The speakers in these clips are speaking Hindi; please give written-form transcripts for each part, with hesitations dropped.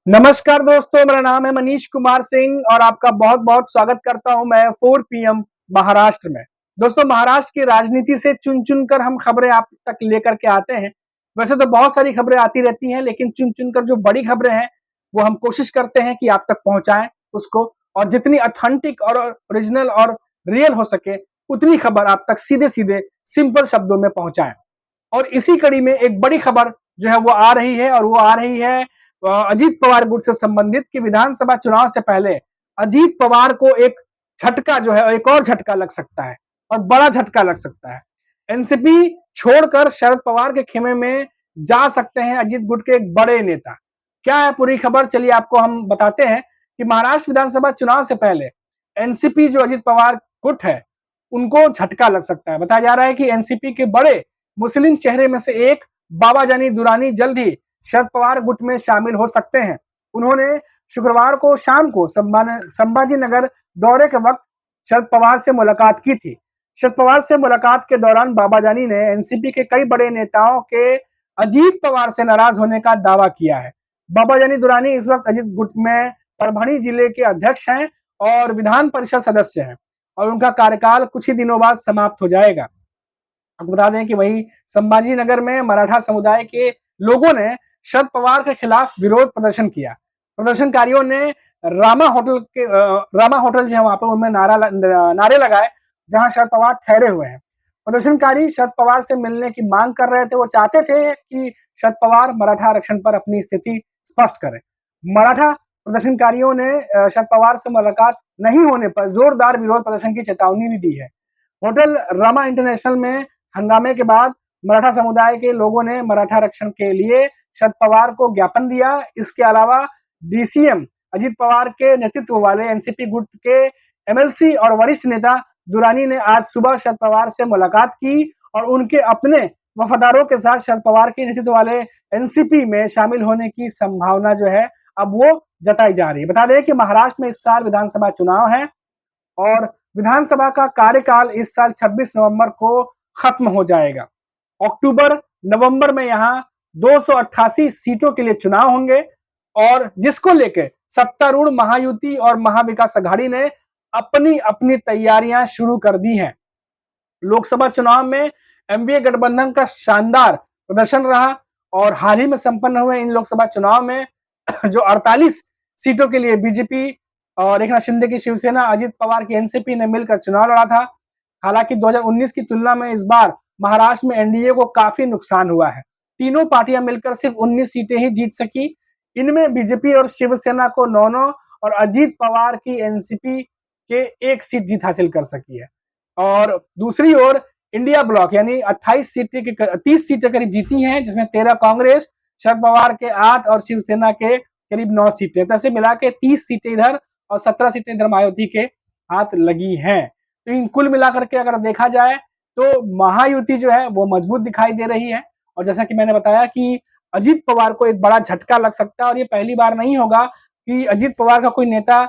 नमस्कार दोस्तों, मेरा नाम है मनीष कुमार सिंह और आपका बहुत बहुत स्वागत करता हूं मैं 4 पीएम महाराष्ट्र में। दोस्तों, महाराष्ट्र की राजनीति से चुन चुन कर हम खबरें आप तक लेकर के आते हैं। वैसे तो बहुत सारी खबरें आती रहती हैं, लेकिन चुन चुन कर जो बड़ी खबरें हैं वो हम कोशिश करते हैं कि आप तक पहुंचाएं उसको, और जितनी ऑथेंटिक और ओरिजिनल और रियल हो सके उतनी खबर आप तक सीधे सीधे सिंपल शब्दों में पहुंचाएं। और इसी कड़ी में एक बड़ी खबर जो है वो आ रही है, और वो आ रही है अजीत पवार गुट से संबंधित कि विधानसभा चुनाव से पहले अजीत पवार को एक झटका जो है, एक और झटका लग सकता है और बड़ा झटका लग सकता है। एनसीपी छोड़कर शरद पवार के खेमे में जा सकते हैं अजीत गुट के एक बड़े नेता। क्या है पूरी खबर, चलिए आपको हम बताते हैं कि महाराष्ट्र विधानसभा चुनाव से पहले एनसीपी जो अजीत पवार गुट है उनको झटका लग सकता है। बताया जा रहा है कि एनसीपी के बड़े मुस्लिम चेहरे में से एक बाबा जानी दुरानी जल्द ही शरद पवार गुट में शामिल हो सकते हैं। उन्होंने शुक्रवार को शाम को संभाजी नगर दौरे के वक्त शरद पवार से मुलाकात की थी। शरद पवार से मुलाकात के दौरान बाबा जानी ने एनसीपी के कई बड़े नेताओं के अजीत पवार से नाराज होने का दावा किया है। बाबा जानी दुरानी इस वक्त अजीत गुट में परभणी जिले के अध्यक्ष हैं और विधान परिषद सदस्य हैं, और उनका कार्यकाल कुछ ही दिनों बाद समाप्त हो जाएगा। आपको बता दें कि वही संभाजी नगर में मराठा समुदाय के लोगों ने शरद पवार के खिलाफ विरोध प्रदर्शन किया। प्रदर्शनकारियों ने रामा होटल जो है वहां पर उनमें नारे लगाए जहां शरद पवार ठहरे हुए हैं। प्रदर्शनकारी शरद पवार से मिलने की मांग कर रहे थे। वो चाहते थे कि शरद पवार मराठा आरक्षण पर अपनी स्थिति स्पष्ट करें। मराठा प्रदर्शनकारियों ने शरद पवार से मुलाकात नहीं होने पर जोरदार विरोध प्रदर्शन की चेतावनी भी दी है। होटल रामा इंटरनेशनल में हंगामे के बाद मराठा समुदाय के लोगों ने मराठा आरक्षण के लिए शरद पवार को ज्ञापन दिया। इसके अलावा डीसीएम अजीत पवार के नेतृत्व वाले एनसीपी गुट के एमएलसी और वरिष्ठ नेता दुरानी ने आज सुबह शरद पवार से मुलाकात की और उनके अपने वफादारों के साथ शरद पवार के नेतृत्व वाले एनसीपी में शामिल होने की संभावना जो है अब वो जताई जा रही है। बता दें कि महाराष्ट्र में इस साल विधानसभा चुनाव है और विधानसभा का कार्यकाल इस साल 26 नवंबर को खत्म हो जाएगा। अक्टूबर नवंबर में यहाँ 288 सीटों के लिए चुनाव होंगे, और जिसको लेकर सत्तारूढ़ महायुति और महाविकास अघाड़ी ने अपनी अपनी तैयारियां शुरू कर दी हैं। लोकसभा चुनाव में एमवीए गठबंधन का शानदार प्रदर्शन रहा, और हाल ही में संपन्न हुए इन लोकसभा चुनाव में जो 48 सीटों के लिए बीजेपी और एकनाथ शिंदे की शिवसेना, अजीत पवार की एनसीपी ने मिलकर चुनाव लड़ा था। हालांकि 2019 की तुलना में इस बार महाराष्ट्र में एनडीए को काफी नुकसान हुआ है। तीनों पार्टियां मिलकर सिर्फ 19 सीटें ही जीत सकी। इनमें बीजेपी और शिवसेना को 9-9 और अजीत पवार की एनसीपी के 1 सीट जीत हासिल कर सकी है। और दूसरी ओर इंडिया ब्लॉक यानी 28 सीटें के 30 सीटें करीब जीती हैं, जिसमें 13 कांग्रेस, शरद पवार के 8 और शिवसेना के करीब 9 सीटें। तो ऐसे मिला के 30 सीटें इधर और 17 सीटें इधर मायावती के हाथ लगी हैं। तो इन कुल मिलाकर के अगर देखा जाए तो महायुति जो है वो मजबूत दिखाई दे रही है। और जैसा कि मैंने बताया कि अजीत पवार को एक बड़ा झटका लग सकता है, और ये पहली बार नहीं होगा कि अजीत पवार का कोई नेता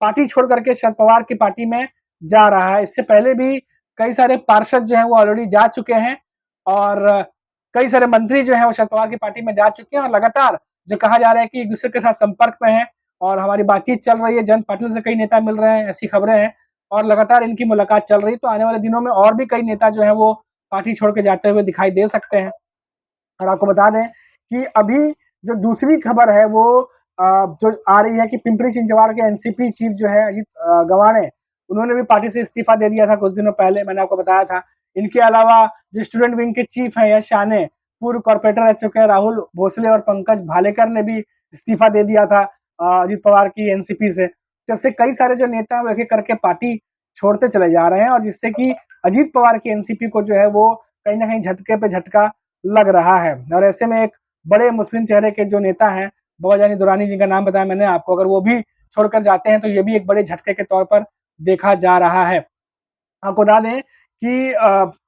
पार्टी छोड़ करके शरद पवार की पार्टी में जा रहा है। इससे पहले भी कई सारे पार्षद जो हैं वो ऑलरेडी जा चुके हैं, और कई सारे मंत्री जो हैं वो शरद पवार की पार्टी में जा चुके हैं, और लगातार जो कहा जा रहा है कि एक दूसरे के साथ संपर्क में है और हमारी बातचीत चल रही है। जयंत पाटिल से कई नेता मिल रहे हैं, ऐसी खबरें हैं, और लगातार इनकी मुलाकात चल रही। तो आने वाले दिनों में और भी कई नेता जो है वो पार्टी छोड़ के जाते हुए दिखाई दे सकते हैं। और आपको बता दें कि अभी जो दूसरी खबर है वो जो आ रही है कि पिंपरी चिंचवाड़ के एनसीपी चीफ जो है अजीत गवाणे, उन्होंने भी पार्टी से इस्तीफा दे दिया था कुछ दिनों पहले, मैंने आपको बताया था। इनके अलावा जो स्टूडेंट विंग के चीफ हैं यश शाने, पूर्व कॉर्पोरेटर रह चुके हैं राहुल भोसले और पंकज भालेकर ने भी इस्तीफा दे दिया था अजीत पवार की एनसीपी से। तो इससे कई सारे जो नेता हैं वो एक एक करके पार्टी छोड़ते चले जा रहे हैं, और जिससे कि अजीत पवार की एनसीपी को जो है वो कहीं ना कहीं झटके पे झटका लग रहा है। और ऐसे में एक बड़े मुस्लिम चेहरे के जो नेता हैं, बाबा जानी दुरानी जी का नाम बताया मैंने आपको, अगर वो भी छोड़कर जाते हैं तो ये भी एक बड़े झटके के तौर पर देखा जा रहा है। आपको बता दें कि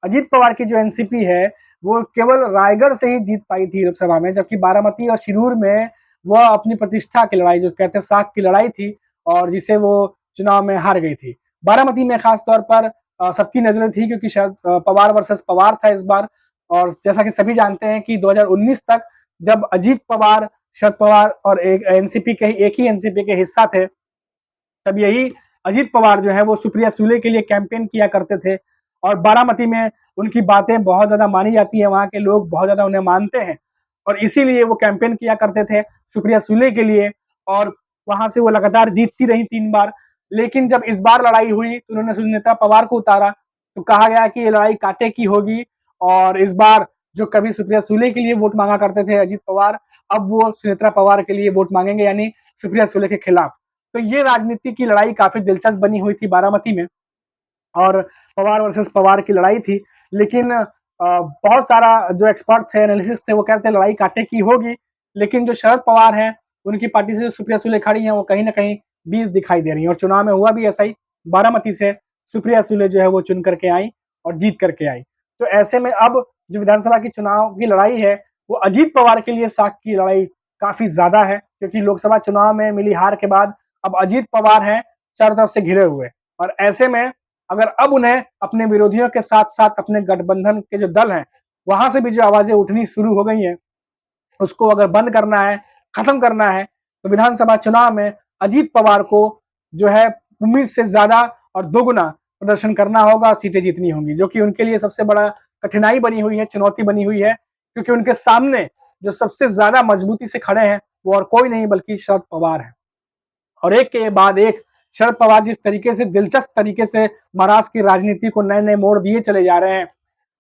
अजीत पवार की जो एनसीपी है वो केवल रायगढ़ से ही जीत पाई थी लोकसभा में, जबकि बारामती और शिरूर में वह अपनी प्रतिष्ठा की लड़ाई, जो कहते हैं साख की लड़ाई थी, और जिसे वो चुनाव में हार गई थी। बारामती में खास तौर पर सबकी नजरें थी, क्योंकि शायद पवार वर्सेस पवार था इस बार। और जैसा कि सभी जानते हैं कि 2019 तक जब अजीत पवार शरद पवार और एक एनसीपी के एक ही एनसीपी के हिस्सा थे, तब यही अजीत पवार जो है वो सुप्रिया सुले के लिए कैंपेन किया करते थे और बारामती में उनकी बातें बहुत ज़्यादा मानी जाती है, वहाँ के लोग बहुत ज़्यादा उन्हें मानते हैं और इसीलिए वो कैंपेन किया करते थे सुप्रिया सुले के लिए और वहाँ से वो लगातार जीतती रही 3 बार। लेकिन जब इस बार लड़ाई हुई तो उन्होंने सुनेत्रा पवार को उतारा, तो कहा गया कि ये लड़ाई कांटे की होगी और इस बार जो कभी सुप्रिया सुले के लिए वोट मांगा करते थे अजीत पवार, अब वो सुनेत्रा पवार के लिए वोट मांगेंगे, यानी सुप्रिया सुले के खिलाफ। तो ये राजनीति की लड़ाई काफी दिलचस्प बनी हुई थी बारामती में और पवार वर्सेस पवार की लड़ाई थी। लेकिन बहुत सारा जो एक्सपर्ट थे, एनालिसिस थे, वो कहते हैं लड़ाई कांटे की होगी, लेकिन जो शरद पवार हैं उनकी पार्टी से जो सुप्रिया सुले खड़ी हैं वो कहीं ना कहीं 20 दिखाई दे रही हैं और चुनाव में हुआ भी ऐसा ही। बारामती से सुप्रिया सुले जो है वो चुन करके आई और जीत करके आई। तो ऐसे में अब जो विधानसभा की चुनाव की लड़ाई है वो अजीत पवार के लिए साख की लड़ाई काफी ज्यादा है, क्योंकि लोकसभा चुनाव में मिली हार के बाद अब अजीत पवार हैं चारों तरफ से घिरे हुए और ऐसे में अगर अब उन्हें अपने विरोधियों के साथ साथ अपने गठबंधन के जो दल हैं वहां से भी जो आवाजें उठनी शुरू हो गई हैं, उसको अगर बंद करना है, खत्म करना है, तो विधानसभा चुनाव में अजीत पवार को जो है उम्मीद से ज्यादा और दोगुना प्रदर्शन करना होगा, सीटें जीतनी होंगी, जो कि उनके लिए सबसे बड़ा कठिनाई बनी हुई है, चुनौती बनी हुई है, क्योंकि उनके सामने जो सबसे ज्यादा मजबूती से खड़े हैं वो और कोई नहीं बल्कि शरद पवार है। और एक के बाद एक शरद पवार जिस तरीके से दिलचस्प तरीके से महाराष्ट्र की राजनीति को नए नए मोड़ दिए चले जा रहे हैं,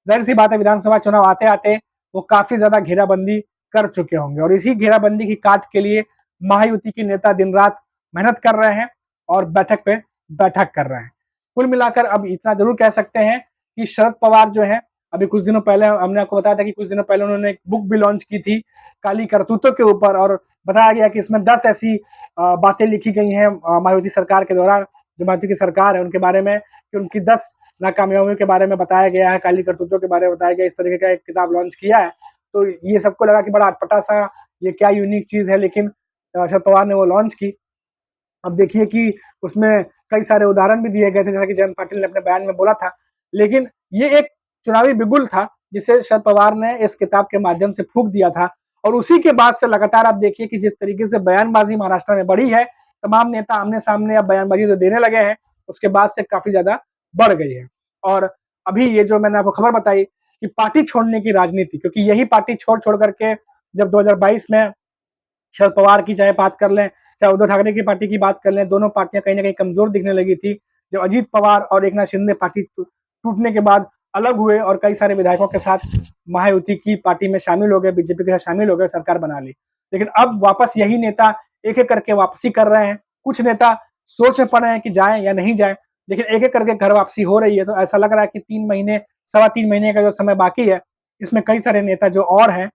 जाहिर सी बात है विधानसभा चुनाव आते आते वो काफी ज्यादा घेराबंदी कर चुके होंगे और इसी घेराबंदी की काट के लिए महायुति के नेता दिन रात मेहनत कर रहे हैं और बैठक पे बैठक कर रहे हैं। कुल मिलाकर अब इतना जरूर कह सकते हैं कि शरद पवार जो है, अभी कुछ दिनों पहले हमने आपको बताया था कि कुछ दिनों पहले उन्होंने एक बुक भी लॉन्च की थी काली करतूतों के ऊपर और बताया गया कि इसमें 10 ऐसी बातें लिखी गई हैं मायावती सरकार के दौरान, जो मायावती की सरकार है उनके बारे में, कि उनकी 10 नाकामयाबियों के बारे में बताया गया है, काली करतूतों के बारे में बताया गया। इस तरीके का एक किताब लॉन्च किया है, तो ये सबको लगा कि बड़ा अटपटा सा ये क्या यूनिक चीज है, लेकिन शरद पवार ने वो लॉन्च की। अब देखिए कि उसमें कई सारे उदाहरण भी दिए गए थे, जैसा कि जयंत पाटिल ने अपने बयान में बोला था, लेकिन ये एक चुनावी बिगुल था जिसे शरद पवार ने इस किताब के माध्यम से फूंक दिया था और उसी के बाद से लगातार आप देखिए कि जिस तरीके से बयानबाजी महाराष्ट्र में बढ़ी है, तमाम नेता आमने सामने अब बयानबाजी तो देने लगे हैं, उसके बाद से काफी ज्यादा बढ़ गई है। और अभी ये जो मैंने आपको खबर बताई कि पार्टी छोड़ने की राजनीति, क्योंकि यही पार्टी छोड़ छोड़ करके जब 2022 में शरद पवार की चाहे बात कर लें, चाहे उद्धव ठाकरे की पार्टी की बात कर लें, दोनों पार्टियां कहीं ना कहीं कमजोर दिखने लगी थी। जब अजीत पवार और एकनाथ शिंदे पार्टी टूटने के बाद अलग हुए और कई सारे विधायकों के साथ महायुति की पार्टी में शामिल हो गए, बीजेपी के साथ शामिल हो गए, सरकार बना ली। लेकिन अब वापस यही नेता एक एक करके वापसी कर रहे हैं। कुछ नेता सोच में पड़ रहे हैं कि जाएं या नहीं जाएं, लेकिन एक एक करके घर वापसी हो रही है। तो ऐसा लग रहा है कि 3 महीने, 3.25 महीने का जो समय बाकी है, इसमें कई सारे नेता जो और हैं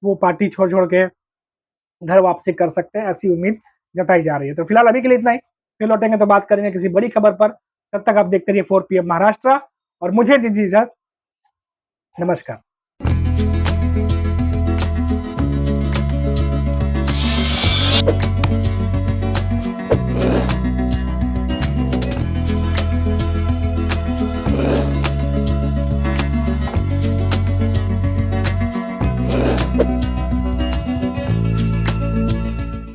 वो पार्टी छोड़ छोड़ के घर वापसी कर सकते हैं, ऐसी उम्मीद जताई जा रही है। तो फिलहाल अभी के लिए इतना ही, फिर लौटेंगे तो बात करेंगे किसी बड़ी खबर पर। तब तक आप देखते रहिए 4 PM महाराष्ट्र और मुझे दीजिए इजाजत। नमस्कार।